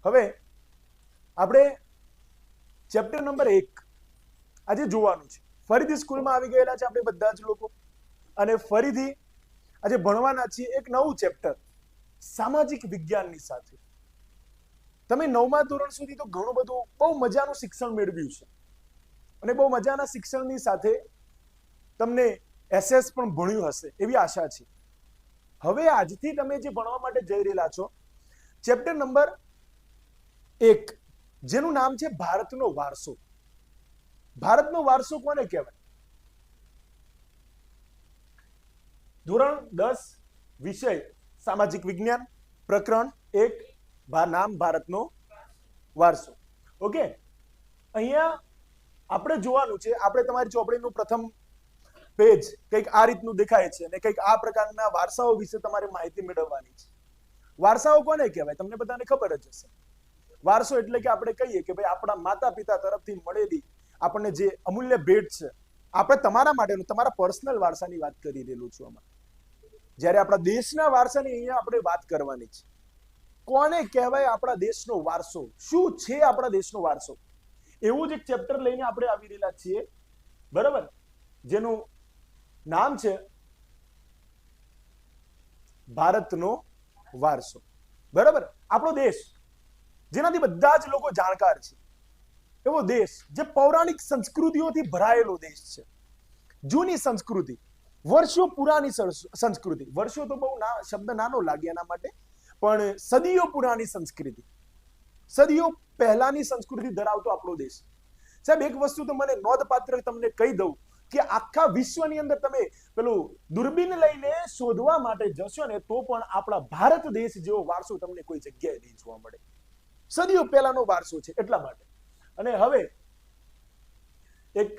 હવે આપણે chapter number 1 આજે જોવાનું છે. ફરીથી સ્કૂલમાં આવી ગયેલા છે આપણે બધા જ લોકો અને ફરીથી આજે ભણવાના છીએ એક નવું ચેપ્ટર સામાજિક વિજ્ઞાનની સાથે. તમે 9મા ધોરણ સુધી તો ઘણું બધું બહુ મજાનું શિક્ષણ મેળવ્યું છે અને બહુ મજાના શિક્ષણની સાથે તમને એસએસ પણ ભણ્યું હશે એવી આશા છે. હવે આજથી તમે જે ભણવા માટે જઈ રહેલા છો ચેપ્ટર નંબર 1 જેનું નામ છે ભારતનો વારસો. ભારતનો વારસો કોને કહેવાય? ધોરણ 10 વિષય સામાજિક વિજ્ઞાન પ્રકરણ 1 નામ ભારતનો વારસો. ઓકે, અહીંયા આપણે જોવાનું છે. આપણે તમારી ચોપડીનું પ્રથમ પેજ કંઈક આ રીતનું દેખાય છે અને કંઈક આ પ્રકારના વારસાઓ વિશે તમારે માહિતી મેળવવાની છે. વારસાઓ કોને કહેવાય? તમને બધાને ખબર જ હશે. વારસો એટલે કે આપણે કહીએ કે ભાઈ આપણા માતા પિતા તરફથી મળેલી આપણને જે અમૂલ્ય ભેટ છે. આપણે તમારા માટેનું તમારા પર્સનલ વારસાની વાત કરી રહેલું છું આમાં. જ્યારે આપણા દેશના વારસાની અહીંયા આપણે વાત કરવાની છે. કોને કહેવાય આપણા દેશનો વારસો? શું છે આપણા દેશનો વારસો? એવું જ એક ચેપ્ટર લઈને આપણે આવી રહેલા છીએ, બરાબર, જેનું નામ છે ભારતનો વારસો. બરાબર, આપણો દેશ જેનાથી બધા જ લોકો જાણકાર છે, એવો દેશ જે પૌરાણિક સંસ્કૃતિઓથી ભરાયેલો દેશ છે. જૂની સંસ્કૃતિ, વર્ષો પુરાની સંસ્કૃતિ. વર્ષો તો બહુ શબ્દ નાનો લાગે એના માટે, પણ સદીઓ પુરાની સંસ્કૃતિ, સદીઓ પહેલાની સંસ્કૃતિ ધરાવતો આપણો દેશ. સાહેબ એક વસ્તુ તો મને નોંધપાત્ર તમને કહી દઉં કે આખા વિશ્વની અંદર તમે પેલું દૂરબીન લઈને શોધવા માટે જશો ને તો પણ આપણા ભારત દેશ જેવો વારસો તમને કોઈ જગ્યાએ નહીં જોવા મળે. સદીઓ પહેલાનો વારસો છે એટલા માટે. અને હવે એક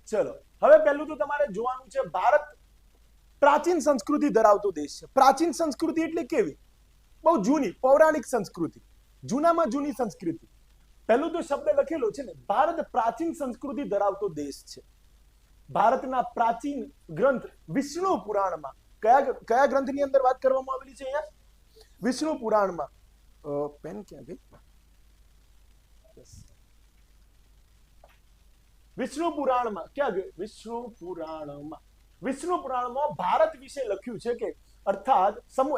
ચલો, હવે પહેલું તો તમારે જોવાનું છે ભારત પ્રાચીન સંસ્કૃતિ ધરાવતો દેશ છે. પ્રાચીન સંસ્કૃતિ એટલે કેવી? બહુ જૂની પૌરાણિક સંસ્કૃતિ, જૂનામાં જૂની સંસ્કૃતિ. પહેલું તો શબ્દ લખેલો છે ને, ભારત પ્રાચીન સંસ્કૃતિ ધરાવતો દેશ છે. ભારતના પ્રાચીન ગ્રંથ વિષ્ણુ પુરાણમાં કયા ગ્રંથની અંદર વાત કરવામાં આવેલી છે? અહીંયા વિષ્ણુ પુરાણમાં. પેન ક્યાં ગઈ? વિષ્ણુ પુરાણમાં ક્યાં ગયું? વિષ્ણુ પુરાણમાં ભારત વિશે લખ્યું છે કે અર્થાત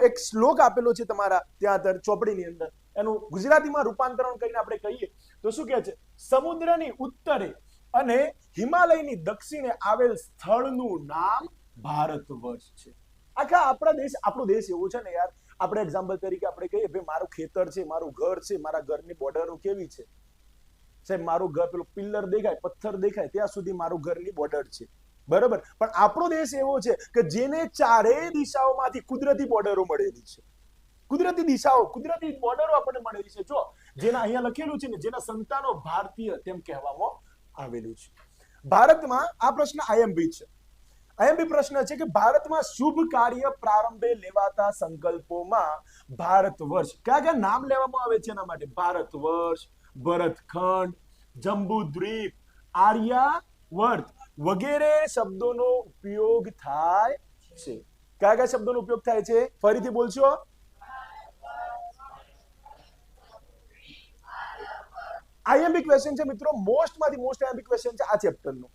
એક શ્લોક આપેલો છે તમારા ત્યાં ચોપડીની અંદર. એનું ગુજરાતીમાં રૂપાંતરણ કરીને આપણે કહીએ તો શું કહે છે? સમુદ્રની ઉત્તરે અને હિમાલયની દક્ષિણે આવેલ સ્થળનું નામ ભારત વર્ષ છે. આખા આપણો દેશ એવો છે ને યાર, આપણે એક્ઝામ્પલ તરીકે આપણે કહીએ ભાઈ મારું ખેતર છે, મારું ઘર છે, મારા ઘરની બોર્ડરો કેવી છે સાહેબ? મારું ઘર પેલું પિલ્લર દેખાય, પથ્થર દેખાય ત્યાં સુધી મારું ઘરની બોર્ડર છે, બરોબર. પણ આપણો દેશ એવો છે કે જેને ચારેય દિશાઓમાંથી કુદરતી બોર્ડરો મળેલી છે. કુદરતી દિશાઓ, કુદરતી બોર્ડરો આપણને મળેલી છે. જો જેના અહીંયા લખેલું છે ને, જેના સંતાનો ભારતીય તેમ કહેવામાં આવેલું છે. ભારતમાં આ પ્રશ્ન આઈએમપી છે. આઈએમપી પ્રશ્ન છે કે ભારતમાં શુભ કાર્ય પ્રારંભે લેવાતા સંકલ્પોમાં ભારત વર્ષ કયા કયા નામ લેવામાં આવે છે એના માટે? ભારત વર્ષ, ભરતખંડ, જંબુદ્વીપ, આર્યાવર્ત વગેરે શબ્દોનો ઉપયોગ થાય છે. કયા કયા શબ્દોનો ઉપયોગ થાય છે? ફરીથી બોલશો. આઈએમપી ક્વેશ્ચન છે મિત્રો, મોસ્ટમાંથી મોસ્ટ આઈએમપી ક્વેશ્ચન છે આ ચેપ્ટરનો,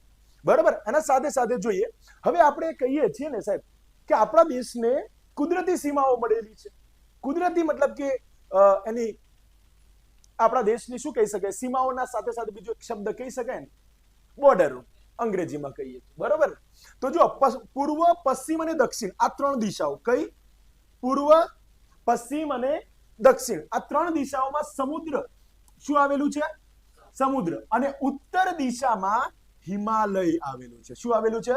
બરાબર. એના સાથે સાથે જોઈએ હવે આપણે કહીએ છીએ ને સાહેબ કે આપણા દેશને કુદરતી સીમાઓ મળેલી છે. કુદરતી મતલબ કે એની આપણા દેશની શું કહી શકાય? સીમાઓના સાથે સાથે બીજો એક શબ્દ કહી શકાય ને, બોર્ડરો અંગ્રેજીમાં કહીએ, બરોબર. તો જો પૂર્વ, પશ્ચિમ અને દક્ષિણ આ ત્રણ દિશાઓ, કઈ? પૂર્વ, પશ્ચિમ અને દક્ષિણ આ ત્રણ દિશાઓમાં સમુદ્ર શું આવેલું છે? સમુદ્ર. અને ઉત્તર દિશામાં હિમાલય આવેલું છે. શું આવેલું છે?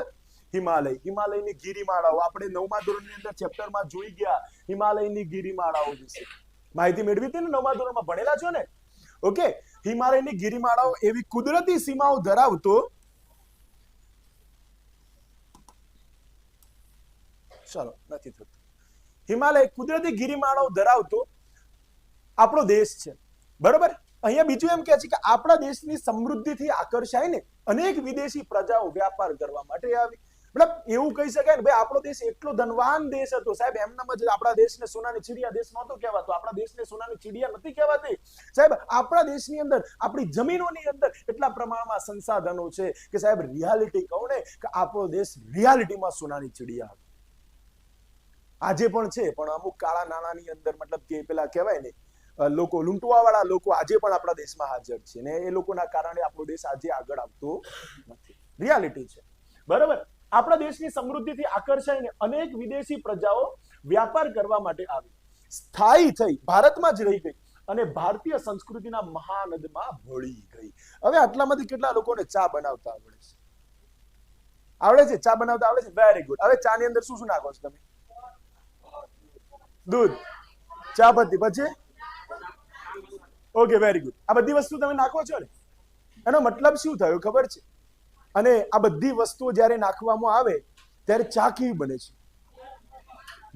હિમાલય. હિમાલયની ગિરિમાળાઓ આપણે 9મા ધોરણની અંદર ચેપ્ટરમાં જોઈ ગયા. હિમાલયની ગિરિમાળાઓ વિશે માહિતી મેળવી હતી ને, 9મા ધોરણમાં ભણેલા છો ને? ઓકે. હિમાલયની ગિરિમાળાઓ એવી કુદરતી સીમાઓ ધરાવતો ચલો, નથી થતું. હિમાલય કુદરતી ગિરિમાળો ધરાવતો આપણો દેશ છે, બરોબર. અહીંયા બીજું એમ કે છે કે આપણા દેશની સમૃદ્ધિથી આકર્ષાઈને અનેક વિદેશી પ્રજાઓ વ્યાપાર કરવા માટે આવી. મતલબ એવું કહી શકાય ને ભાઈ, આપણો દેશ એટલો ધનવાન દેશ હતો સાહેબ, એમનામ જ આપણા દેશને સોનાની ચીડિયા દેશ નહોતો કહેવાતો. આપણા દેશને સોનાની ચીડિયા નથી કહેવાતી સાહેબ. આપણા દેશની અંદર, આપણી જમીનોની અંદર એટલા પ્રમાણમાં સંસાધનો છે કે સાહેબ રિયાલિટી કહું ને કે આપણો દેશ રિયાલિટીમાં સોનાની ચીડિયા હતો. આજે પણ છે, પણ અમુક કાળા નાણાંની અંદર, મતલબ કે પેલા કહેવાય ને લોકો, લૂંટવા વાળા લોકો આજે પણ આપણા દેશમાં હાજર છે ને એ લોકોના કારણે આપણો દેશ આજે આગળ આવતો નથી. રિયાલિટી છે, બરાબર. આપણા દેશની સમૃદ્ધિથી આકર્ષાઈને અનેક વિદેશી પ્રજાઓ વ્યાપાર કરવા માટે આવી, સ્થાયી થઈ, ભારતમાં જ રહી ગઈ અને ભારતીય સંસ્કૃતિના મહાનદમાં ભળી ગઈ. હવે આટલામાંથી કેટલા લોકોને ચા બનાવતા આવડે છે? આવડે છે? ચા બનાવતા આવડે છે? Very good. હવે ચા ની અંદર શું શું નાખો છો તમે? દૂધ, ચા પત્તી, પછી ઓકે, વેરી ગુડ. આ બધી વસ્તુ તમે નાખો છો ને, એનો મતલબ શું થયો ખબર છે? અને આ બધી વસ્તુઓ જ્યારે નાખવામાં આવે ત્યારે ચા કેવી બને છે?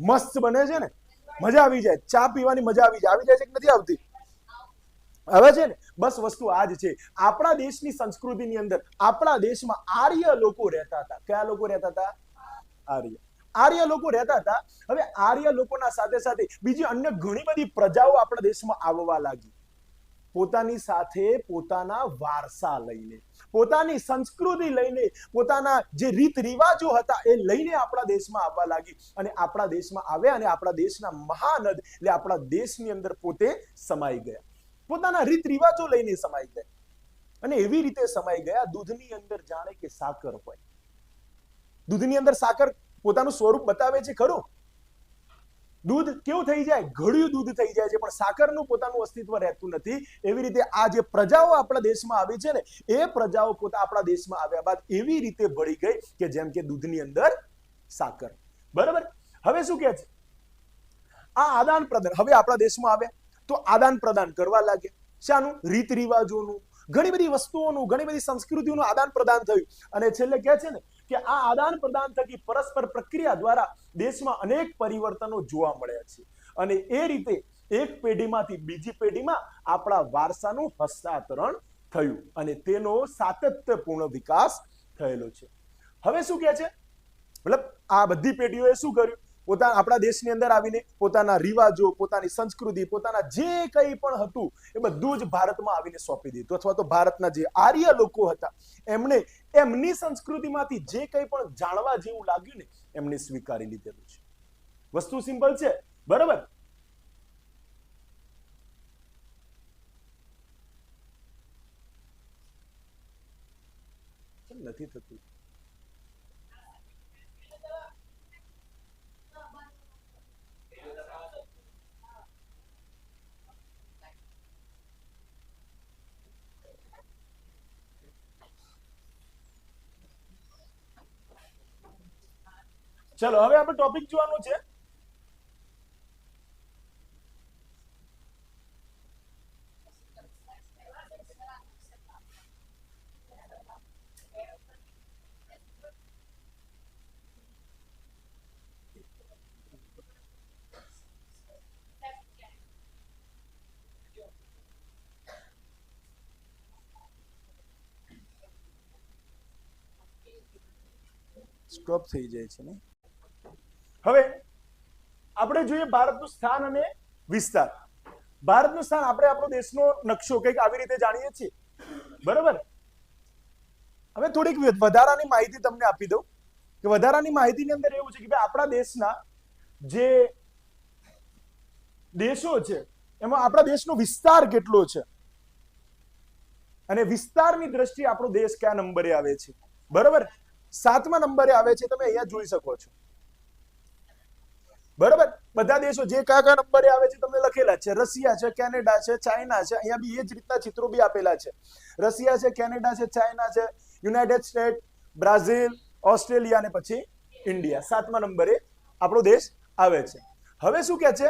મસ્ત બને છે ને, મજા આવી જાય. ચા પીવાની મજા આવી જાય છે કે નથી આવતી? હવે છે ને, બસ વસ્તુ આ જ છે. આપણા દેશની સંસ્કૃતિની અંદર આપણા દેશમાં આર્ય લોકો રહેતા હતા. કયા લોકો રહેતા હતા? આર્ય લોકો રહેતા હતા. હવે આર્ય લોકોના સાથે સાથે બીજી અન્ય ઘણી બધી પ્રજાઓ આપણા દેશમાં આવવા લાગી, પોતાની સાથે પોતાના વારસા લઈને, પોતાની સંસ્કૃતિ લઈને, પોતાના જે રીત રિવાજો હતા એ લઈને આપણા દેશમાં આવવા લાગી. અને આપણા દેશમાં આવ્યા અને આપણા દેશના મહાનદ એટલે આપણા દેશની અંદર પોતે સમાઈ ગયા, પોતાના રીત રિવાજો લઈને સમાઈ ગયા. અને એવી રીતે સમાઈ ગયા, દૂધની અંદર જાણે કે સાકર હોય. દૂધની અંદર સાકર પોતાનું સ્વરૂપ બતાવે છે ખરું? દૂધ કેવું થઈ જાય? ઘડ્યું દૂધ થઈ જાય છે, પણ સાકરનું પોતાનું અસ્તિત્વ રહેતું નથી. એવી રીતે આ જે પ્રજાઓ આપણા દેશમાં આવી છે ને, એ પ્રજાઓ આપણા દેશમાં આવ્યા બાદ એવી રીતે ભળી ગઈ કે જેમ કે દૂધની અંદર સાકર, બરાબર. હવે શું કહે છે? આ આદાન પ્રદાન, હવે આપણા દેશમાં આવ્યા તો આદાન પ્રદાન કરવા લાગ્યા. શાનું? રીત રિવાજોનું, ઘણી બધી વસ્તુઓનું, ઘણી બધી સંસ્કૃતિઓનું આદાન પ્રદાન થયું. અને છેલ્લે કહે છે ને કે આ આદાન પ્રદાન થકી પરસ્પર પ્રક્રિયા દ્વારા દેશમાં અનેક પરિવર્તનો જોવા મળ્યા છે. અને એ રીતે એક પેઢીમાંથી બીજી પેઢીમાં આપણા વારસાનું હસ્તાંતરણ થયું અને તેનો સાતત્યપૂર્ણ વિકાસ થયેલો છે. હવે શું કહે છે? મતલબ આ બધી પેઢીઓએ શું કર્યું? આપણા દેશની અંદર આવીને પોતાના રિવાજો, પોતાની સંસ્કૃતિ, પોતાના જે કંઈ પણ હતું એ બધું જ ભારતમાં આવીને સોંપી દીધું. અથવા તો ભારતના જે આર્ય લોકો હતા એમણે એમની સંસ્કૃતિમાંથી જે કંઈ પણ જાણવા જેવું લાગ્યું ને એમને સ્વીકારી લીધેલું છે. વસ્તુ સિમ્પલ છે, બરાબર. નથી થતું. ચલો, હવે આપણે ટોપિક જોવાનો છે. સ્ટોપ થઈ જાય છે ને. હવે આપણે જોઈએ ભારતનું સ્થાન અને વિસ્તાર. ભારતનું સ્થાન, આપણે આપણો દેશનો નકશો કંઈક આવી રીતે જાણીએ છીએ, બરાબર. હવે થોડીક વધારાની માહિતી તમને આપી દઉં કે વધારાની માહિતીની અંદર એવું છે કે ભાઈ આપણા દેશના જે દેશો છે એમાં આપણા દેશનો વિસ્તાર કેટલો છે અને વિસ્તારની દ્રષ્ટિએ આપણો દેશ કયા નંબરે આવે છે, બરાબર. 7મા નંબરે આવે છે. તમે અહીંયા જોઈ શકો છો, બરાબર. બધા દેશો જે કયા કયા નંબરે આવે છે તમને લખેલા છે. રશિયા છે, કેનેડા છે, ચાઇના છે. અહીંયા બી એ જ રીતના ચિત્રો બી આપેલા છે. રશિયા છે, કેનેડા છે, ચાઇના છે, યુનાઇટેડ સ્ટેટ, બ્રાઝિલ, ઓસ્ટ્રેલિયા અને પછી ઇન્ડિયા. 7મા નંબરે આપણો દેશ આવે છે. હવે શું કે છે?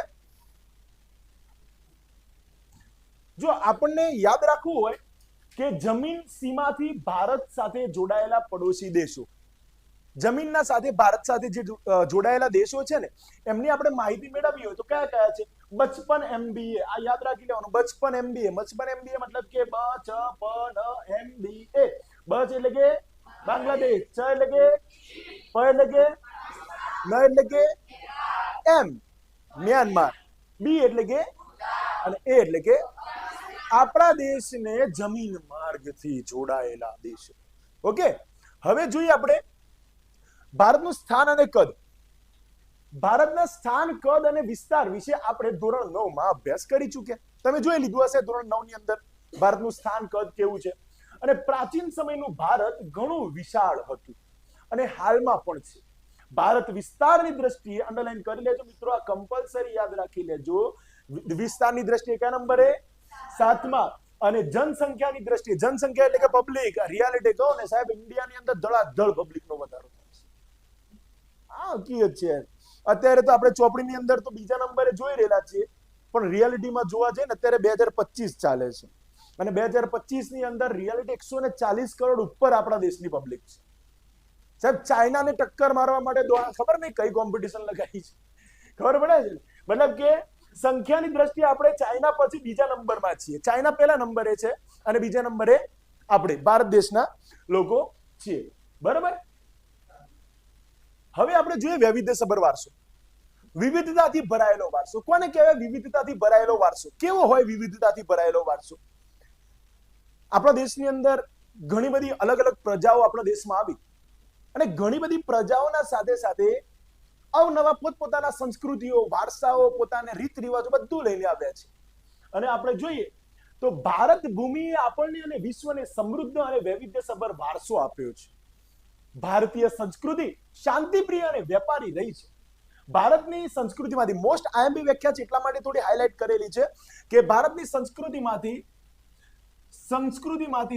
જો આપણને યાદ રાખવું હોય કે જમીન સીમાથી ભારત સાથે જોડાયેલા પડોશી દેશો, જમીનના સાથે ભારત સાથે જે જોડાયેલા દેશો છે ને એમની આપણે માહિતી મેળવવી હોય તો કયા કયા છે? બચપન MBA, આ યાદ રાખી લેવાનું. બચપન MBA મતલબ કે MBA. બચ એટલે કે બાંગ્લાદેશ, ચ એટલે કે પ એટલે કે ન એટલે કે એમ મ્યાનમાર, બી એટલે કે અને એ એટલે કે આપણા દેશને જમીન માર્ગથી જોડાયેલા દેશો. ઓકે, હવે જોઈએ આપણે ભારતનું સ્થાન અને કદ. ભારતના સ્થાન, કદ અને વિસ્તાર વિશે આપણે ધોરણ 9 માં અભ્યાસ કરી ચૂક્યા. તમે જોઈ લીધું હશે ધોરણ 9 ની અંદર ભારતનું સ્થાન, કદ કેવું છે. અને પ્રાચીન સમયનું ભારત ઘણું વિશાળ હતું અને હાલમાં પણ છે. ભારત વિસ્તારની દ્રષ્ટિએ અંડરલાઈન કરી લેજો મિત્રો, આ કમ્પલસરી યાદ રાખી લેજો. વિસ્તારની દ્રષ્ટિએ કયા નંબરે? 7મા. અને જનસંખ્યાની દ્રષ્ટિએ, જનસંખ્યા એટલે કે પબ્લિક, રિયાલિટી કહો ને સાહેબ, ઇન્ડિયાની અંદર ધડાધડ પબ્લિકનો વધારો થાય છે. આ હકીકત છે. અત્યારે તો આપણે ચોપડીની અંદર તો બીજા નંબરે જોઈ રહેલા છીએ, પણ રિયાલિટીમાં જોવા જઈએ ને અત્યારે 2025 ચાલે છે અને 2025 ની અંદર રિયાલિટી 140 કરોડ ઉપર આપણા દેશની પબ્લિક છે. સાહેબ ચાઇનાને ટક્કર મારવા માટે ખબર નહીં કઈ કોમ્પિટિશન લગાવી છે, ખબર પડે છે? મતલબ કે સંખ્યાની દ્રષ્ટિએ આપણે ચાઇના પછી બીજા નંબરમાં છીએ. ચાઇના પહેલા નંબરે છે અને બીજા નંબરે આપણે ભારત દેશના લોકો છીએ. બરાબર. હવે આપણે જોઈએ વૈવિધ્યસભર વારસો, વિવિધતાથી ભરાયેલો વારસો. કોને કહેવાય વિવિધતાથી ભરાયેલો વારસો? કેવો હોય વિવિધતાથી ભરાયેલો વારસો? આપણા દેશની અંદર ઘણી બધી અલગ અલગ પ્રજાઓ આપણા દેશમાં આવી અને ઘણી બધી પ્રજાઓના સાથે સાથે અવનવા પોતપોતાના સંસ્કૃતિઓ, વારસાઓ, પોતાના રીત રિવાજો બધું લઈને આવ્યા છે. અને આપણે જોઈએ તો ભારત ભૂમિએ આપણને અને વિશ્વને સમૃદ્ધ અને વૈવિધ્યસભર વારસો આપ્યો છે. ભારતીય સંસ્કૃતિ શાંતિપ્રિય અને વેપારી રહી છે. ભારતની સંસ્કૃતિમાંથી મોસ્ટ આઈએમપી વ્યાખ્યા છે એટલા માટે થોડી હાઇલાઇટ કરેલી છે કે ભારતની સંસ્કૃતિમાંથી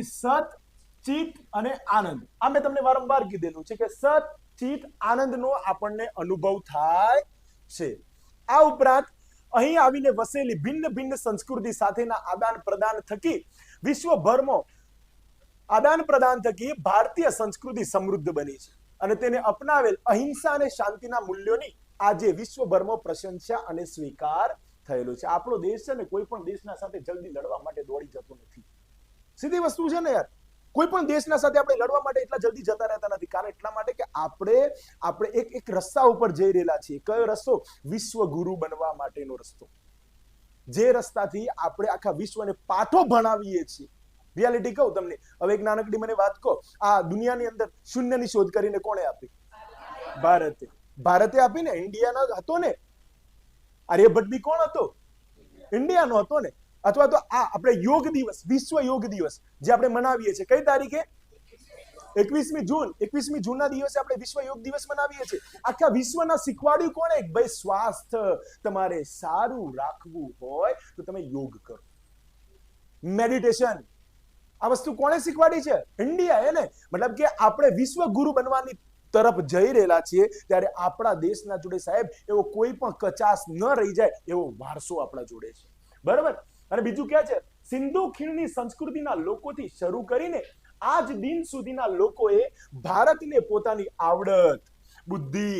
સત, ચિત્ત અને આનંદ. આ મેં તમને વારંવાર કીધેલું છે કે સત, ચિત્ત, આનંદનો આપણને અનુભવ થાય છે. આ ઉપરાંત અહીં આવીને વસેલી ભિન્ન ભિન્ન સંસ્કૃતિ સાથેના આદાન પ્રદાન થકી વિશ્વભરમાં ભારતીય સંસ્કૃતિ સમૃદ્ધ બની છે અને તેને અપનાવેલ અહિંસા અને શાંતિના મૂલ્યોની આજે વિશ્વભરમાં પ્રશંસા અને સ્વીકાર થયેલો છે. આપણો દેશ છે ને કોઈ પણ દેશના સાથે જલ્દી લડવા માટે દોડી જતો નથી. સીધી વસ્તુ છે ને યાર, કોઈ પણ દેશના સાથે આપણે લડવા માટે એટલા જલ્દી જતા રહેતા નથી. કારણ એટલા માટે કે આપણે એક રસ્તા ઉપર જઈ રહેલા છીએ. કયો રસ્તો? વિશ્વ ગુરુ બનવા માટેનો રસ્તો. જે રસ્તાથી આપણે આખા વિશ્વને પાઠો ભણાવીએ છીએ. રિયાલિટી કહું તમને, હવે એક નાનકડી મને વાત કહો, આ દુનિયાની અંદર શૂન્યની શોધ કરીને કોણે આપી? ભારતે આપી ને. ઇન્ડિયાનો હતો ને. આર્યભટ્ટ બી કોણ હતો? ઇન્ડિયાનો હતો ને. અથવા તો આ આપણે યોગ દિવસ, વિશ્વ યોગ દિવસ જે આપણે મનાવીએ છીએ, કઈ તારીખે? 21મી જૂનના દિવસે આપણે વિશ્વ યોગ દિવસ મનાવીએ છીએ. આખા વિશ્વના શીખવાડ્યું કોણે? ભાઈ સ્વાસ્થ્ય તમારે સારું રાખવું હોય તો તમે યોગ કરો, મેડિટેશન. આ વસ્તુ કોણે શીખવાડી છે? ઇન્ડિયા. એને મતલબ કે આપણે વિશ્વ ગુરુ બનવાની તરફ જઈ રહેલા છીએ ત્યારે આપણા દેશના જોડે સાહેબ એવો કોઈ પણ કચાશ ન રહી જાય એવો વારસો આપણા જોડે છે. બરાબર. અને બીજું ક્યાં છે? સિંધુ ખીણની સંસ્કૃતિના લોકોથી શરૂ કરીને આજ દિન સુધીના લોકોએ ભારતને પોતાની આવડત, બુદ્ધિ,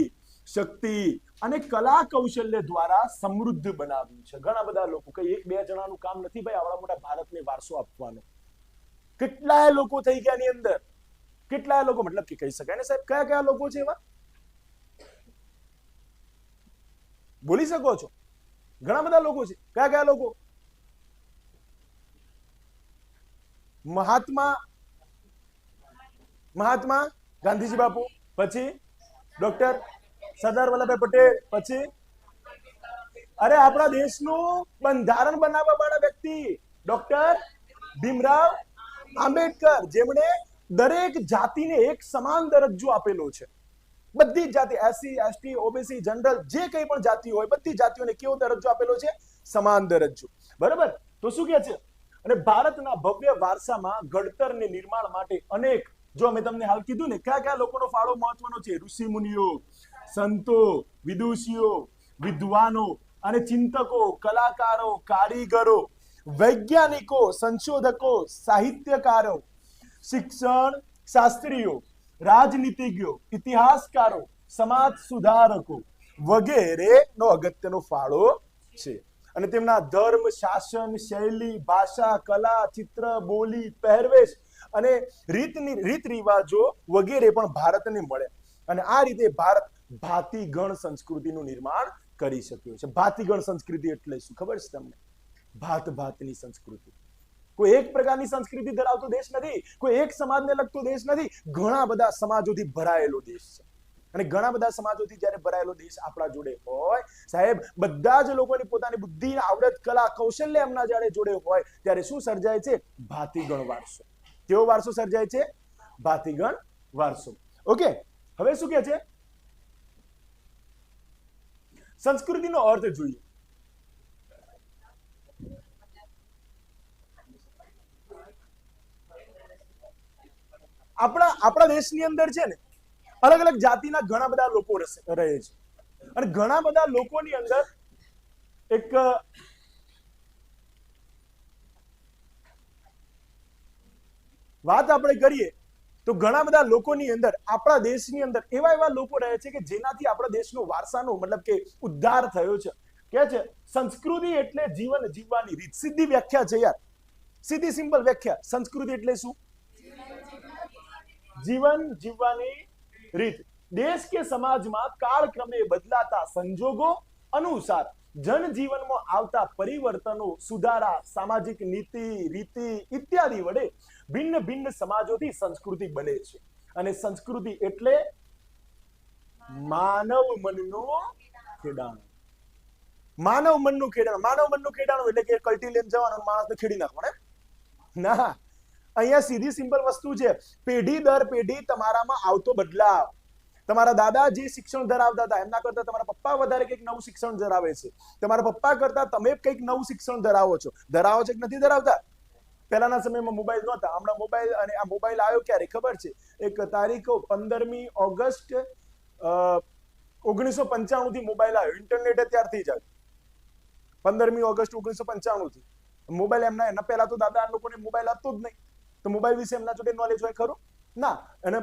શક્તિ અને કલા કૌશલ્ય દ્વારા સમૃદ્ધ બનાવ્યું છે. ઘણા બધા લોકો, કઈ એક બે જણાનું કામ નથી ભાઈ આવડા મોટા ભારતને વારસો આપવાનો. કેટલાય લોકો થઈ ગયા ની અંદર, કેટલાય લોકો, મતલબ કે કહી શકાય ને સાહેબ, કયા કયા લોકો છે એવા? બોલી શકો છો? ઘણા બધા લોકો છે. કયા કયા લોકો? મહાત્મા ગાંધીજી બાપુ, પછી ડોક્ટર સરદાર વલ્લભભાઈ પટેલ, પછી અરે આપણા દેશનું બંધારણ બનાવવા વાળા વ્યક્તિ ડોક્ટર ભીમરાવ આંબેડકર, જેમણે દરેક જાતિને એક સમાન દરજ્જો આપેલો છે. બધી જાતિ, એસસી, એસટી, ઓબીસી, જનરલ, જે કંઈ પણ જાતિ હોય બધી જાતિઓને કેવો દરજ્જો આપેલો છે? સમાન દરજ્જો. બરાબર. તો શું કહે છે? અને ભારતના ભવ્ય વારસામાં ઘડતર ને નિર્માણ માટે અનેક, જો મેં તમને હાલ કીધું ને કયા કયા લોકોનો ફાળો મહત્વનો છે? ઋષિ મુનિઓ, સંતો, વિદુષીઓ, વિદ્વાનો અને ચિંતકો, કલાકારો, કારીગરો, વૈજ્ઞાનિકો, સંશોધકો, સાહિત્યકારો, શિક્ષણ શાસ્ત્રીઓ, રાજનીતિજ્ઞો, ઇતિહાસકારો, સમાજ સુધારકો વગેરેનો અગત્યનો ફાળો છે. અને તેમના ધર્મ, શાસન, શૈલી, ભાષા, કલા, ચિત્ર, બોલી, પહેરવેશ અને રીત રિવાજો વગેરે પણ ભારતને મળે. અને આ રીતે ભારત ભાતીગણ સંસ્કૃતિનું નિર્માણ કરી શક્યું છે. ભાતીગણ સંસ્કૃતિ એટલે શું ખબર છે તમને? ભાત ભાતની સંસ્કૃતિ. કોઈ એક પ્રકારની સંસ્કૃતિ ધરાવતો દેશ નથી, કોઈ એક સમાજને લગતો દેશ નથી, ઘણા બધા સમાજોથી ભરાયેલો દેશ છે. અને ઘણા બધા સમાજોથી જ્યારે ભરાયેલો દેશ આપણા જોડે હોય સાહેબ, બધા જ લોકોની પોતાની બુદ્ધિ, આવડત, કલા, કૌશલ્ય એમના જ્યારે જોડે હોય ત્યારે શું સર્જાય છે? ભાતીગણ વારસો. કેવો વારસો સર્જાય છે? ભાતીગણ વારસો. ઓકે, હવે શું કહે છે? સંસ્કૃતિનો અર્થ જોઈએ. આપણા દેશની અંદર છે ને અલગ અલગ જાતિના ઘણા બધા લોકો રહે છે. અને ઘણા બધા લોકોની અંદર એક વાત આપણે કરીએ તો ઘણા બધા લોકોની અંદર આપણા દેશની અંદર એવા લોકો રહે છે કે જેનાથી આપણા દેશનો વારસાનો મતલબ કે ઉદ્ધાર થયો છે. કે છે સંસ્કૃતિ એટલે જીવન જીવવાની રીત. સીધી વ્યાખ્યા છે યાર, સીધી સિમ્પલ વ્યાખ્યા. સંસ્કૃતિ એટલે શું? જીવન જીવવાની રીત. દેશ કે સમાજમાં કાળક્રમે બદલાતા સંજોગો અનુસાર જનજીવનમાં આવતા પરિવર્તનો, સુધારા, સામાજિક નીતિ, રીતિ ઇત્યાદિ વડે ભિન્ન ભિન્ન સમાજોથી સંસ્કૃતિ બને છે. અને સંસ્કૃતિ એટલે માનવ મનનું ખેડાણ. માનવ મનનું ખેડાણ. માનવ મનનું ખેડાણ એટલે કે કલ્ટી લઈને જવાનું, માણસને ખેડી નાખવાનું ના. અહીંયા સીધી સિમ્પલ વસ્તુ છે. પેઢી દર પેઢી તમારામાં આવતો બદલાવ. તમારા દાદા જે શિક્ષણ ધરાવતા હતા એમના કરતા તમારા પપ્પા વધારે કંઈક નવું શિક્ષણ ધરાવે છે. તમારા પપ્પા કરતા તમે કંઈક નવું શિક્ષણ ધરાવો છો કે નથી ધરાવતા? પહેલાના સમયમાં મોબાઈલ નહોતા, હમણાં મોબાઈલ. અને આ મોબાઈલ આવ્યો ક્યારે ખબર છે? એક તારીખ 15મી ઓગસ્ટ 1995 થી મોબાઈલ આવ્યો. ઇન્ટરનેટ ત્યારથી જ આવ્યું. 15મી ઓગસ્ટ 1995 થી મોબાઈલ. એના પહેલા તો દાદા લોકોને મોબાઈલ હતો જ નહીં, તો મોબાઈલ વિશે એમના જોડે નોલેજ હોય ખરું? ના. અને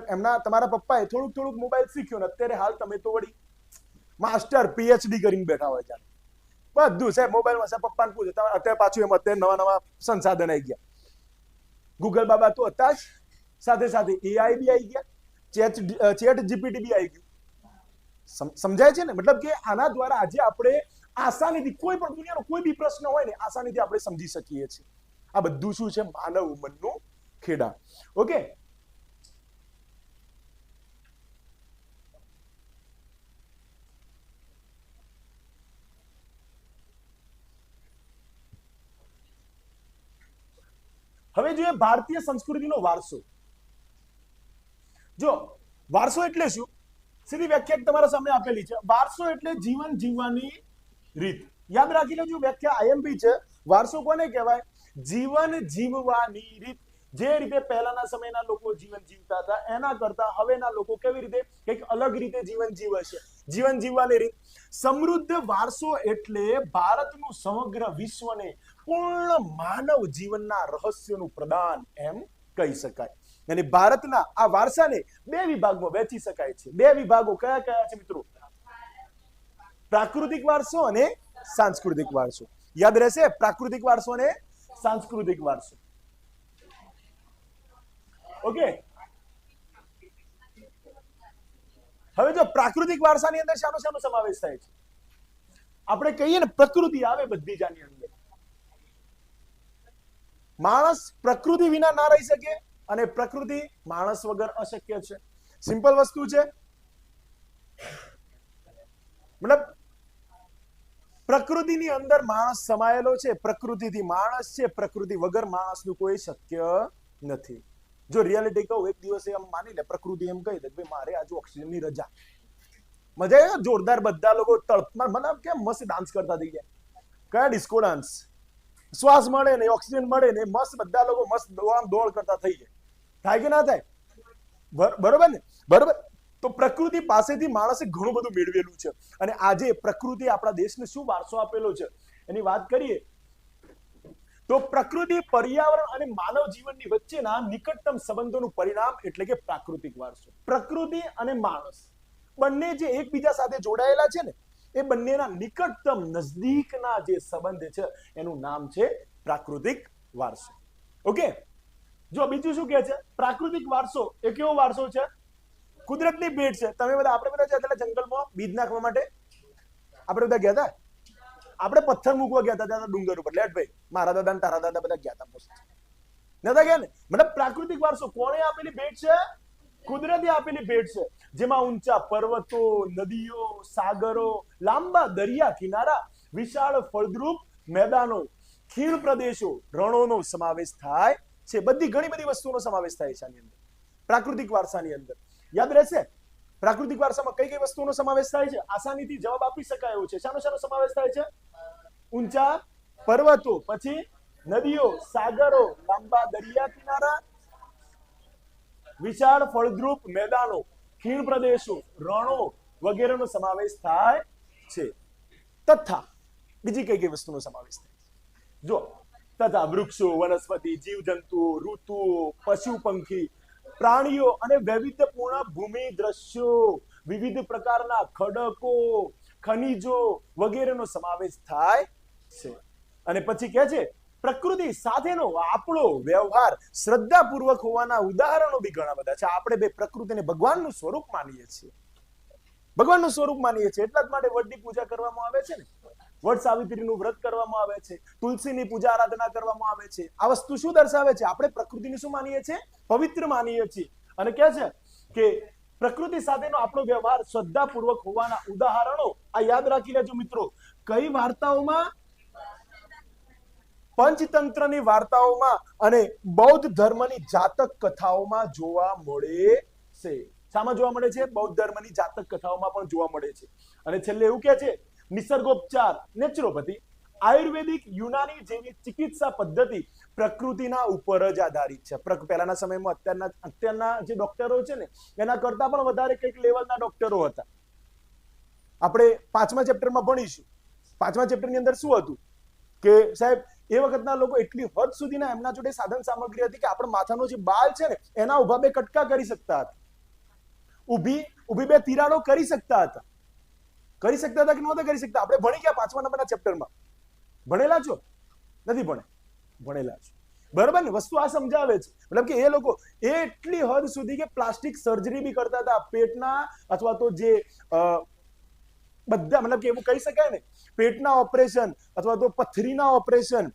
તમારા પપ્પાએ થોડુંક મોબાઈલ શીખ્યો ને અત્યારે હાલ તમે તો વળી માસ્ટર PhD કરીને બેઠા હોય ત્યારે બધું સાહેબ મોબાઈલમાં. સાહેબ પપ્પાને પૂછે. અત્યારે પાછું એમ અત્યારે નવા સંસાધન આવી ગયા. ગૂગલ બાબા તો હતા જ, સાથે સાથે AI બી આવી ગયા, ચેટ GPT બી આવી ગયું. સમજાય છે ને? મતલબ કે આના દ્વારા આજે આપણે આસાનીથી કોઈ પણ દુનિયાનો કોઈ બી પ્રશ્ન હોય ને આસાનીથી આપણે સમજી શકીએ છીએ. આ બધું શું છે? માનવ મનનું ખેડાણ. ઓકે, હવે જોઈએ ભારતીય સંસ્કૃતિનો વારસો. જો વારસો એટલે શું? સીધી વ્યાખ્યા તમારા સામે આપેલી છે. વારસો એટલે જીવન જીવવાની રીત. યાદ રાખી લેજો, વ્યાખ્યા IMP છે. વારસો કોને કહેવાય? જીવન જીવવાની રીત. જે રીતે પહેલાના સમયના લોકો જીવન જીવતા હતા એના કરતા હવેના લોકો કેવી રીતે કંઈક અલગ રીતે જીવન જીવે છે. જીવન જીવવાની રીત. સમૃદ્ધ વારસો એટલે ભારતનું સમગ્ર વિશ્વને પૂર્ણ માનવ જીવનના રહસ્યોનું પ્રદાન એમ કહી શકાય. અને ભારતના આ વારસાને બે વિભાગમાં વહેંચી શકાય છે. બે વિભાગો કયા કયા છે મિત્રો? પ્રાકૃતિક વારસો અને સાંસ્કૃતિક વારસો. યાદ રહેશે, પ્રાકૃતિક વારસો અને સાંસ્કૃતિક વારસો. ઓકે, હવે જો પ્રાકૃતિક વારસાની અંદર શાનો સમાવેશ થાય છે? આપણે કહીએ ને પ્રકૃતિ આવે બધી જ આની અંદર. માણસ પ્રકૃતિ વિના ના રહી શકે અને પ્રકૃતિ માણસ વગર અશક્ય છે. સિમ્પલ વસ્તુ છે. મતલબ પ્રકૃતિની અંદર માણસ સમાયેલો છે, પ્રકૃતિથી માણસ છે, પ્રકૃતિ વગર માણસનું કોઈ શક્ય નથી. જો રિયાલિટી કહું, એક દિવસે એમ માની લે પ્રકૃતિ એમ કહી દે ભાઈ મારે આજે ઓક્સિજનની રજા. મજા આવે જોરદાર. બધા લોકો તળપમાં મતલબ કેમ મસ્ત ડાન્સ કરતા થઈ ગયા. કયા ડિસ્કો ડાન્સ? શ્વાસ મળે ને ઓક્સિજન મળે ને મસ્ત બધા લોકો મસ્ત દોડ કરતા થઈ જાય. થાય કે ના થાય? બરોબર ને? બરોબર. તો પ્રકૃતિ પાસેથી માણસે ઘણું બધું મેળવેલું છે. અને આજે પ્રકૃતિ આપણા દેશને શું વારસો આપેલો છે એની વાત કરીએ તો પ્રકૃતિ, પર્યાવરણ અને માનવ જીવનની વચ્ચેના નિકટતમ સંબંધોનું પરિણામ એટલે કે પ્રાકૃતિક વારસો. પ્રકૃતિ અને માણસ બંને જે એકબીજા સાથે જોડાયેલા છે ને, એ બંનેના નિકટતમ નજદીકના જે સંબંધ છે એનું નામ છે પ્રાકૃતિક વારસો. ઓકે, જો બીજું શું કહે છે? પ્રાકૃતિક વારસો એ કેવો વારસો છે? કુદરતની ભેટ છે. તમે બધા, આપણે બધા જતા જંગલમાં બીજ નાખવા માટે, આપણે બધા ગયા હતા. આપણે પથ્થર મૂકવા ગયા હતા ડુંગર ઉપર. લેટ ભાઈ, મારા દાદા ને તારા દાદા બધા ગયા હતા મોસ્ટ, નતા ગયા ને? મતલબ પ્રાકૃતિક વારસો કોણે આપેલી ભેટ છે? કુદરતે આપેલી ભેટ છે, જેમાં ઊંચા પર્વતો, નદીઓ, સાગરો, લાંબા દરિયા કિનારા, વિશાળ ફળદ્રુપ મેદાનો, ખીણ પ્રદેશો, રણોનો સમાવેશ થાય છે. ઘણી બધી વસ્તુઓનો સમાવેશ થાય છે આની અંદર, પ્રાકૃતિક વારસાની અંદર. યાદ રહેશે, પ્રાકૃતિક વારસામાં કઈ કઈ વસ્તુઓનો સમાવેશ થાય છે? આસાનીથી જવાબ આપી શકાય એવું છે. શાનો સમાવેશ થાય છે? ઊંચા પર્વતો, પછી નદીઓ, સાગરો, લાંબા દરિયા કિનારા, વિશાળ ફળદ્રુપ મેદાનો, ખીણ પ્રદેશો, રણો વગેરેનો સમાવેશ થાય છે. તથા બીજી કઈ કઈ વસ્તુનો સમાવેશ થાય છે? જો, તથા વૃક્ષો, વનસ્પતિ, જીવજંતુઓ, ઋતુઓ, પશુ પંખી, પ્રાણીઓ અને વૈવિધ્યપૂર્ણ ભૂમિ દ્રશ્યો, વિવિધ પ્રકારના ખડકો, ખનિજો વગેરેનો સમાવેશ થાય છે. અને પછી કહે છે પ્રકૃતિ સાથેનો આપણો વ્યવહાર શ્રદ્ધાપૂર્વક હોવાના ઉદાહરણો બી ઘણા બધા છે. આપણે બે પ્રકૃતિને ભગવાનનું સ્વરૂપ માનીએ છીએ, ભગવાનનું સ્વરૂપ માનીએ છીએ. એટલા જ માટે વડની પૂજા કરવામાં આવે છે ને, વડ સાવિત્રીનું વ્રત કરવામાં આવે છે, તુલસીની પૂજા આરાધના કરવામાં આવે છે. આ વસ્તુ શું દર્શાવે છે? આપણે પ્રકૃતિને શું માનીએ છીએ? પવિત્ર માનીએ છીએ. અને કહે છે કે પ્રકૃતિ સાથેનો આપણો વ્યવહાર શ્રદ્ધાપૂર્વક હોવાના ઉદાહરણો. આ યાદ રાખી લેજો મિત્રો. કઈ વાર્તાઓમાં? પંચતંત્રની વાર્તાઓમાં અને બૌદ્ધ ધર્મની જાતક કથાઓમાં જોવા મળે છે. શામાં જોવા મળે છે? બૌદ્ધ ધર્મની જાતક કથાઓમાં પણ જોવા મળે છે. અને છેલ્લે એવું કહે છે નિસર્ગોપચાર, નેચરોપેથી, આયુર્વેદિક, યુનાની જેવી ચિકિત્સા પદ્ધતિ પ્રકૃતિના ઉપર જ આધારિત છે. પહેલાના સમયમાં અત્યારના જે ડોક્ટરો છે ને, એના કરતા પણ વધારે કંઈક લેવલના ડોક્ટરો હતા. આપણે 5મા ચેપ્ટરમાં ભણીશું. 5મા ચેપ્ટરની અંદર શું હતું કે સાહેબ, એ વખતના લોકો એટલી હદ સુધીના એમના જોડે સાધન સામગ્રી હતી કે આપણા માથાનો જે બાલ છે ને, એના ઉભા બે કટકા કરી શકતા હતા, ઊભી બે તિરાડો કરી શકતા હતા. કરી શકતા હતા કે નહોતા કરી શકતા? આપણે ભણી ગયા 5મા નંબરના ચેપ્ટરમાં. ભણેલા છો? નથી ભણેલા છો, બરાબર ને? વસ્તુ આ સમજાવે છે, મતલબ કે એ લોકો એટલી હદ સુધી કે પ્લાસ્ટિક સર્જરી બી કરતા હતા પેટના, અથવા તો જે બધા, મતલબ કે એવું કહી શકાય ને, પેટના ઓપરેશન અથવા તો પથરીના ઓપરેશન,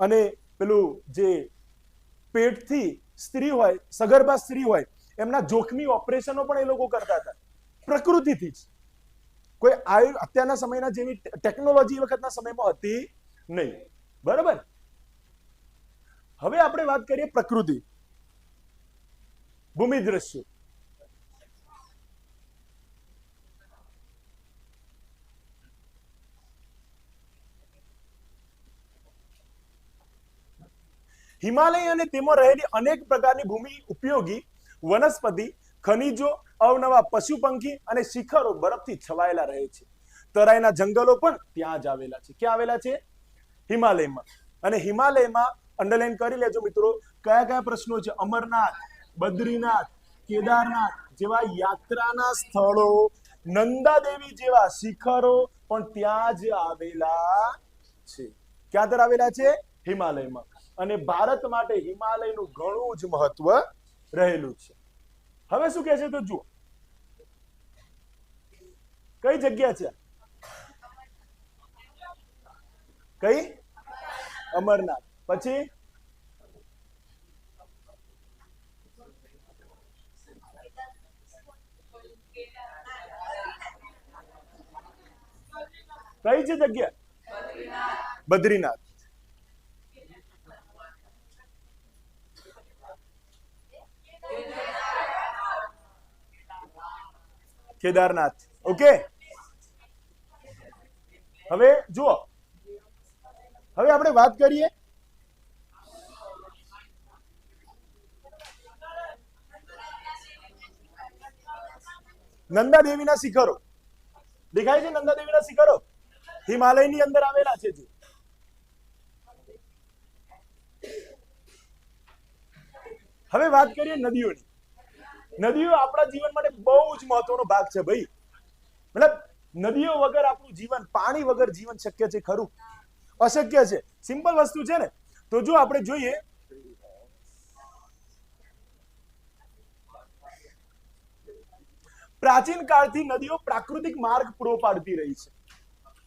અને પેલું જે પેટથી સ્ત્રી હોય, સગર્ભા સ્ત્રી હોય, એમના જોખમી ઓપરેશનો પણ એ લોકો કરતા હતા પ્રકૃતિથી જ. કોઈ અત્યારના સમયના જેવી ટેકનોલોજી વખતના સમયમાં હતી નહીં, બરાબર? હવે આપણે વાત કરીએ પ્રકૃતિ, ભૂમિ દ્રશ્યો. હિમાલય અને તેમાં રહેલી અનેક પ્રકારની ભૂમિ ઉપયોગી વનસ્પતિ, ખનિજો, અવનવા પશુ પંખી અને શિખરો બરફથી છવાયેલા રહે છે. તરાઈના જંગલો પણ ત્યાં જ આવેલા છે. ક્યાં આવેલા છે? હિમાલયમાં. અને હિમાલયમાં અંડરલાઈન કરી લેજો મિત્રો, કયા કયા પ્રશ્નો છે? અમરનાથ, બદ્રીનાથ, કેદારનાથ જેવા યાત્રાના સ્થળો, નંદાદેવી જેવા શિખરો પણ ત્યાં જ આવેલા છે. ક્યાં તર આવેલા છે? હિમાલયમાં. અને ભારત માટે હિમાલયનું ઘણું જ મહત્વ રહેલું છે. હવે શું કહે છે તો જુઓ, કઈ જગ્યા છે? કઈ? અમરનાથ. પછી કઈ છે જગ્યા? બદ્રીનાથ. કેદારનાથ. ઓકે, હવે જુઓ, હવે આપણે વાત કરીએ નંદાદેવીના શિખરો. દેખાય છે નંદાદેવીના શિખરો? હિમાલયની અંદર આવેલા છે. હવે વાત કરીએ નદીઓની. નદીઓ આપણા જીવન માટે બહુ જ મહત્વનો ભાગ છે ભાઈ. મતલબ નદીઓ વગર આપણું જીવન, પાણી વગર જીવન શક્ય છે ખરું? અશક્ય છે. સિમ્પલ વસ્તુ છે ને. તો જો આપણે જોઈએ, પ્રાચીન કાળથી નદીઓ પ્રાકૃતિક માર્ગ પૂરો પાડતી રહી છે.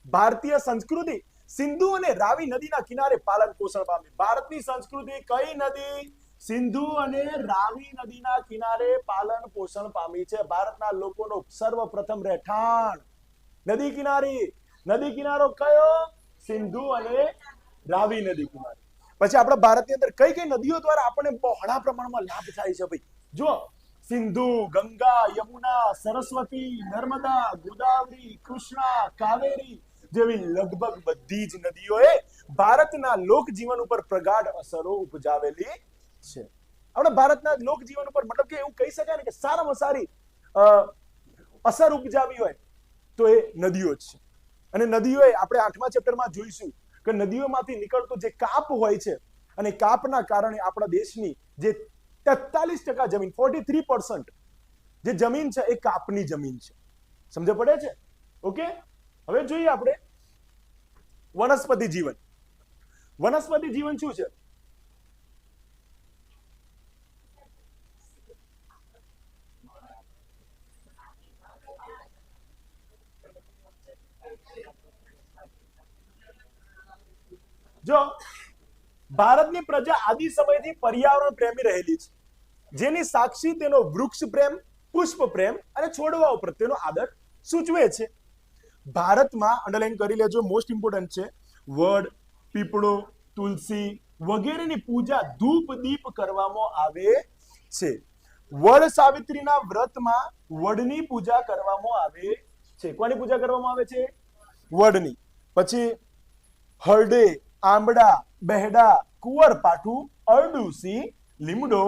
ભારતીય સંસ્કૃતિ સિંધુ અને રાવી નદીના કિનારે પાલન પોષણ પામી. ભારતની સંસ્કૃતિ કઈ નદી? સિંધુ અને રાવી નદીના કિનારે પાલન પોષણ પામી છે. ભારતના લોકોનો સર્વપ્રથમ રહેઠાણ નદી કિનારે. નદી કિનારો કયો? સિંધુ અને રાવી નદી કિનારે. પછી આપણા ભારતની અંદર કઈ કઈ નદીઓ દ્વારા આપણને બહોળા પ્રમાણમાં લાભ થાય છે ભાઈ? જો સિંધુ, ગંગા, યમુના, સરસ્વતી, નર્મદા, ગોદાવરી, કૃષ્ણા, કાવેરી જેવી લગભગ બધી જ નદીઓએ ભારતના લોકજીવન ઉપર પ્રગાઢ અસરો ઉપજાવેલી છે. આપણે ભારતના લોકજીવન ઉપર મતલબ કે એવું કહી શકાય ને કે સારામાં સારી અસર ઉપજાવી હોય તો એ નદીઓ જ છે. અને નદીઓએ આપણે 8મા ચેપ્ટરમાં જોઈશું કે નદીઓમાંથી નીકળતો જે કાપ હોય છે, અને કાપના કારણે આપણા દેશની જે 43% જમીન, 43% જે જમીન છે એ કાપની જમીન છે. સમજ પડે છે? ઓકે. હવે જોઈએ આપણે વનસ્પતિ જીવન. વનસ્પતિ જીવન શું છે? જો ભારતની પ્રજા આદિ સમયથી પર્યાવરણ પ્રેમી રહેલી છે, જેની સાક્ષી તેનો વૃક્ષ પ્રેમ, પુષ્પ પ્રેમ અને છોડવાઓ પ્રત્યેનો આદર સૂચવે છે. ભારતમાં અંડરલાઈન કરી લેજો, મોસ્ટ ઇમ્પોર્ટન્ટ છે, વડ, પીપળો, તુલસી વગેરેની પૂજા ધૂપ દીપ કરવામાં આવે છે. વડ સાવિત્રીના વ્રતમાં વડની પૂજા કરવામાં આવે છે. કોની પૂજા કરવામાં આવે છે? વડની. પછી હરડે, આંબળા, બેહડા, કુંવરપાઠું, અરડુસી, લીમડો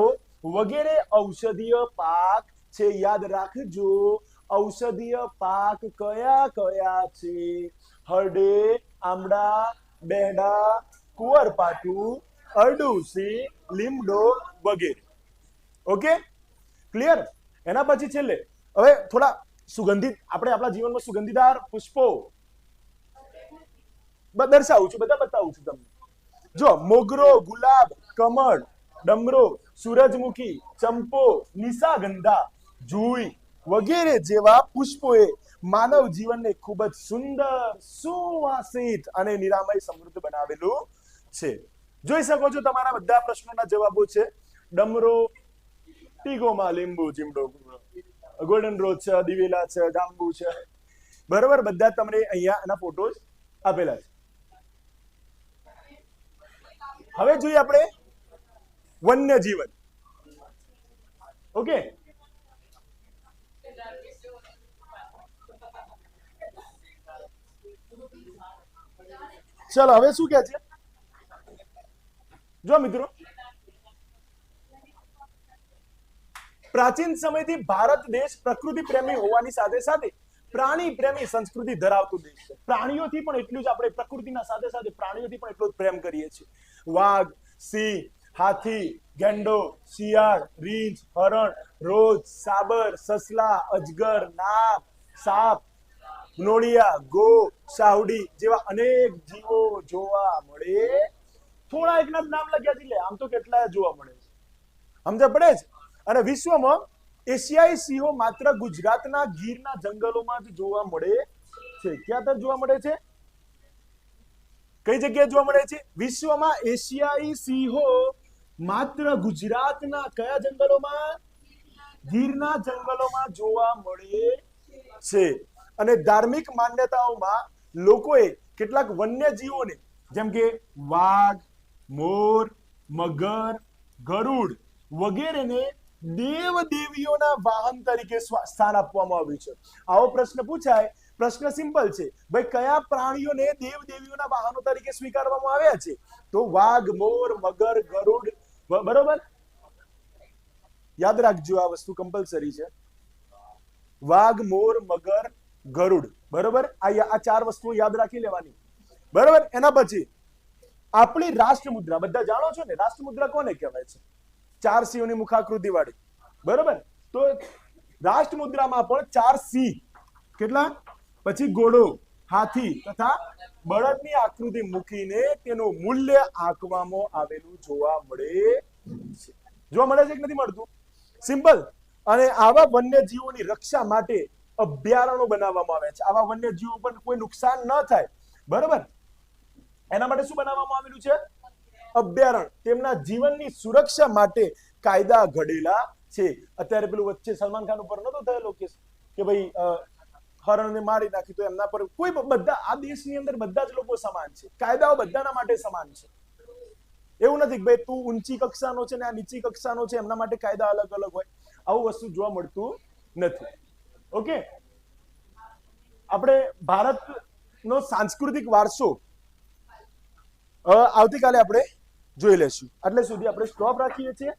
વગેરે ઔષધીય પાક છે. યાદ રાખજો, ઔષધીય પાક કયા કયા છે? હરડે, આંબળા, બેહડા, કુંવરપાઠું, અરડુસી, લીમડો વગેરે. Okay, clear? એના પછી છેલ્લે હવે થોડા સુગંધિત, આપણે આપણા જીવનમાં સુગંધીદાર પુષ્પો દર્શાવું છું, બધા બતાવું છું તમને. જો મોગરો, ગુલાબ, કમળ, ડમરો, સૂરજમુખી, ચંપો, નિશાગંધા, જુઈ વગેરે જેવા પુષ્પોએ માનવ જીવનને ખૂબ જ સુંદર, સુવાસિત અને નિરામય સમૃદ્ધ બનાવેલું છે. જોઈ શકો છો તમારા બધા પ્રશ્નોના જવાબો છે. ડમરો, ટીગોમાં લીંબુ, ચીમડો, ગોલ્ડન રોઝ છે, દિવેલા છે, જાંબુ છે, બરોબર. બધા તમને અહીંયા એના ફોટોઝ આપેલા છે. હવે જોઈએ આપણે વન્ય જીવન. ઓકે, ચલો હવે શું કહે છે? જો મિત્રો, પ્રાચીન સમયથી ભારત દેશ પ્રકૃતિ પ્રેમી હોવાની સાથે સાથે પ્રાણી પ્રેમી સંસ્કૃતિ ધરાવતો દેશ છે. પ્રાણીઓથી પણ એટલું જ આપણે પ્રકૃતિના સાથે સાથે પ્રાણીઓથી પણ એટલો જ પ્રેમ કરીએ છીએ. વાઘ, સિંહ, હાથી, ગેંડો, શિયાળ, રીંછ, હરણ, રોજ, સાબર, સસલા, અજગર, નાગ, સાપ, નોળિયા, ગો, સાહુડી જેવા અનેક જીવો જોવા મળે. થોડા એકના નામ લખ્યા છે, આમ તો કેટલા જોવા મળે છે. સમજ પડે છે? અને વિશ્વમાં એશિયાઈ સિંહો માત્ર ગુજરાતના ગીરના જંગલોમાં જ જોવા મળે છે. ક્યાં જોવા મળે છે? કઈ જગ્યાએ જોવા મળે છે? વિશ્વમાં એશિયાઈ સિંહો માત્ર ગુજરાતના કયા જંગલોમાં? ગીરના જંગલોમાં જોવા મળે છે. અને ધાર્મિક માન્યતાઓમાં લોકોએ કેટલાક વન્યજીવોને જેમ કે વાઘ, મોર, મગર, ગરુડ વગેરેને દેવ દેવીઓના વાહન તરીકે સ્થાન આપવામાં આવ્યું છે. આવો પ્રશ્ન પૂછાય. પ્રશ્ન સિમ્પલ છે ભાઈ, કયા પ્રાણીઓને દેવ દેવીઓના વાહનો તરીકે સ્વીકારવામાં આવ્યા છે? તો વાઘ, મોર, મગર, ગરુડ. બરોબર, યાદ રાખજો, આ વસ્તુ કમ્પલસરી છે. વાઘ, મોર, મગર, ગરુડ. બરોબર, આ ચાર વસ્તુઓ યાદ રાખી લેવાની. બરોબર. એના પછી આપણી રાષ્ટ્ર મુદ્રા બધા જાણો છો ને? રાષ્ટ્ર મુદ્રા કોને કહેવાય છે? 4 સિંહોની મુખાકૃતિ વાળી, બરોબર. તો રાષ્ટ્ર મુદ્રામાં પણ 4 સિંહ, કેટલા, પછી ઘોડો, હાથી તથા બળદની આકૃતિ મૂકીને તેનું મૂલ્ય આંકવામાં આવેલું જોવા મળે છે. જોવા મળે છે કે નથી મળતું? સિમ્પલ. અને આવા વન્યજીવોની રક્ષા માટે અભયારણ્યો બનાવવામાં આવ્યા છે. આવા વન્યજીવો પર કોઈ નુકસાન ન થાય, બરોબર, એના માટે શું બનાવવામાં આવેલું છે? અભયારણ્ય. તેમના જીવનની સુરક્ષા માટે કાયદા ઘડેલા છે. અત્યારે પેલું વચ્ચે સલમાન ખાન ઉપર નતો થયેલો કેસ કે ભાઈ હરણને મારી નાખી, તો એમના પર કોઈ, બધા આ દેશની અંદર બધા જ લોકો સમાન છે, કાયદાઓ બધાના માટે સમાન છે. એવું નથી કે ભાઈ તું ઊંચી કક્ષાનો છે ને આ નીચી કક્ષાનો છે, એમના માટે કાયદા અલગ અલગ હોય. આવું વસ્તુ જોવા મળતું નથી. ઓકે, આપણે ભારતનો સાંસ્કૃતિક વારસો આવતીકાલે આપણે જોઈ લેશું. એટલે સુધી આપણે સ્ટોપ રાખીએ છીએ.